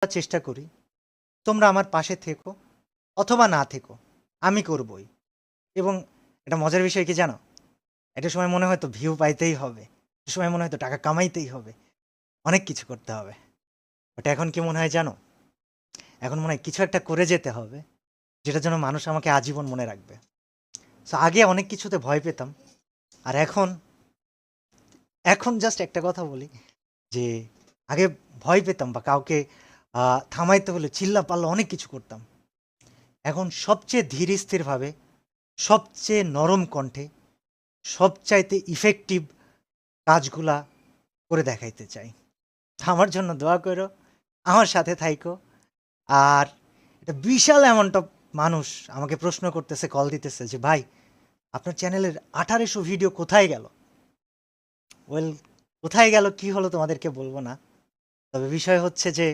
বলার চেষ্টা করি, তোমরা আমার পাশে থেকো অথবা না থেকো, আমি করবই। এবং এটা মজার বিষয় কি জানো? একটা সময় মনে হয় তো ভিউ পাইতেই হবে, একটা সময় মনে হয় তো টাকা কামাইতেই হবে, অনেক কিছু করতে হবে। বাট এখন কি মনে হয় জানো? এখন মনে হয় কিছু একটা করে যেতে হবে, যেটার জন্য মানুষ আমাকে আজীবন মনে রাখবে। সো আগে অনেক কিছুতে ভয় পেতাম, আর এখন এখন জাস্ট একটা কথা বলি যে আগে ভয় পেতাম বা কাউকে থামাইতে হলে চিল্লা পাল্লা অনেক কিছু করতাম। এখন সবচেয়ে ধীর স্থিরভাবে, সবচেয়ে নরম কণ্ঠে, সবচাইতে ইফেক্টিভ কাজগুলা করে দেখাইতে চাই। আমার জন্য দোয়া করো, আমার সাথে থাইকো। আর এটা বিশাল অ্যামাউন্ট অফ মানুষ আমাকে প্রশ্ন করতেছে, কল দিতেছে যে ভাই আপনার চ্যানেলের 1800 ভিডিও কোথায় গেল? ওয়েল, কোথায় গেল কি হলো তোমাদেরকে বলবো না, তবে বিষয় হচ্ছে যে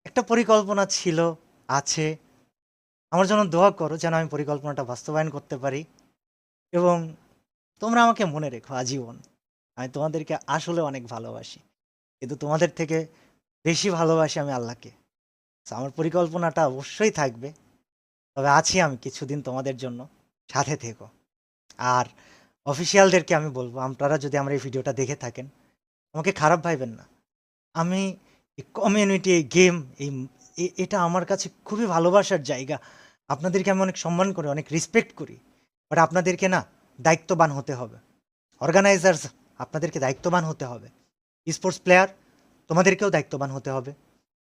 একটা পরিকল্পনা ছিল, আছে। আমার জন্য দোয়া করো যেন আমি পরিকল্পনাটা বাস্তবায়ন করতে পারি, এবং তোমরা আমাকে মনে রেখো আজীবন। আমি তোমাদেরকে আসলে অনেক ভালোবাসি, কিন্তু তোমাদের থেকে বেশি ভালোবাসি আমি আল্লাহকে। So, আমার পরিকল্পনাটা অবশ্যই থাকবে, তবে আছি আমি কিছুদিন তোমাদের জন্য, সাথে থেকো। আর অফিসিয়ালদেরকে আমি বলবো, আপনারা যদি আমার এই ভিডিওটা দেখে থাকেন, আমাকে খারাপ ভাইবেন না। আমি এই কমিউনিটি, এই গেম, এটা আমার কাছে খুবই ভালোবাসার জায়গা। আপনাদেরকে আমি অনেক সম্মান করি, অনেক রেসপেক্ট করি। বাট আপনাদেরকে না দায়িত্ববান হতে হবে। অর্গানাইজার্স, আপনাদেরকে দায়িত্ববান হতে হবে। স্পোর্টস প্লেয়ার, তোমাদেরকেও দায়িত্ববান হতে হবে।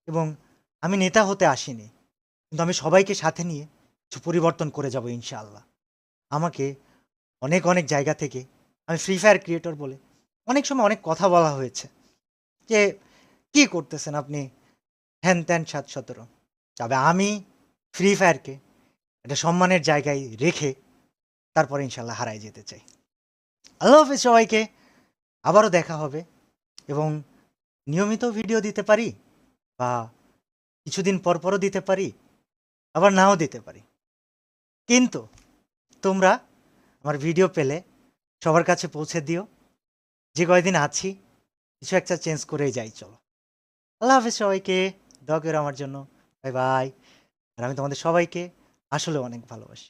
এবং আমি নেতা হতে আসিনি, কিন্তু আমি সবাইকে সাথে নিয়ে কিছু পরিবর্তন করে যাব ইনশাআল্লাহ। আমাকে অনেক অনেক জায়গা থেকে, আমি ফ্রি ফায়ার ক্রিয়েটর বলে অনেক সময় অনেক কথা বলা হয়েছে যে কি করতেছেন আপনি, হ্যান ত্যান ৭-১৭। তবে আমি ফ্রি ফায়ারকে একটা সম্মানের জায়গায় রেখে তারপরে ইনশাল্লাহ হারায় যেতে চাই। আল্লাহ হাফেজ সবাইকে। আবারও দেখা হবে, এবং নিয়মিত ভিডিও দিতে পারি, বা কিছুদিন পর পরও দিতে পারি, আবার নাও দিতে পারি। কিন্তু তোমরা আমার ভিডিও পেলে সবার কাছে পৌঁছে দিও। যে কয়দিন আছি কিছু একটা চেঞ্জ করেই যাই, চলো। আল্লাহ হাফেজ সবাইকে। দোয়া করো আমার জন্য। Bye bye. আর আমি তোমাদের সবাইকে আসলে অনেক ভালোবাসি।